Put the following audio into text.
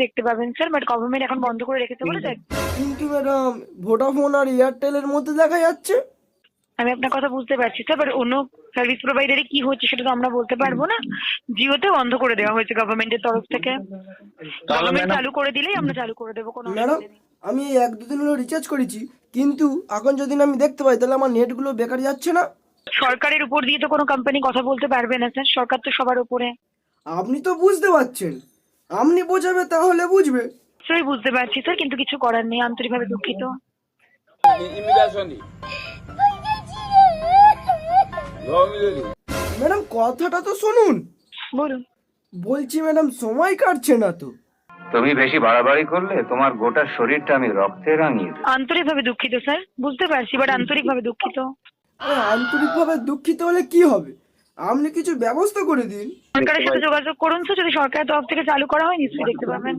দেখতে পাবেন sir, but government এখন বন্ধ করে রেখেছে বলে তাই। কিন্তু ম্যাডাম ভোডাফোন আর এয়ারটেলের মধ্যে দেখা যাচ্ছে। আমি আপনার কথা বুঝতে পারছি স্যার, বাট অন্য সার্ভিস প্রোভাইডারে কি হচ্ছে সেটা তো আমরা বলতে পারবো না। জিওতে বন্ধ করে দেওয়া হয়েছে গভর্নমেন্টের তরফ থেকে। গভর্নমেন্ট চালু করে দিলেই আমরা চালু করে দেবো, কোনো ম্যাডাম অসুবিধা নেই। আমি এই 1-2 দিন হলো রিচার্জ করেছি, কিন্তু এখন যদি না আমি দেখতে পাই তাহলে আমার নেটগুলো বেকার যাচ্ছে না। সরকারের উপর দিয়ে তো কোনো কোম্পানি কথা বলতে পারবে না স্যার, সরকার তো সবার উপরে। আপনি তো বুঝতে পারছেন, আপনি বোঝাবে তাহলে বুঝবে। সেই বুঝতে পারছি স্যার, কিন্তু কিছু করার নেই, আন্তরিকভাবে দুঃখিত। ম্যাডাম কথাটা তো শুনুন। বলুন। বলছি ম্যাডাম সময় কাটছে না তো। তুমি বেশি বাড়াবাড়ি করলে তোমার গোটা শরীরটা আমি রক্তে রাঙিয়ে দেব। আন্তরিকভাবে দুঃখিত স্যার, বুঝতে পারছি, বাট আন্তরিকভাবে দুঃখিত। আরে আন্তরিকভাবে দুঃখিত হলে কি হবে, আপনি কিছু ব্যবস্থা করে দিন। সরকারের সাথে যোগাযোগ করুন স্যার, যদি সরকারের তরফ থেকে চালু করা হয় নিশ্চয়ই দেখতে পাবেন।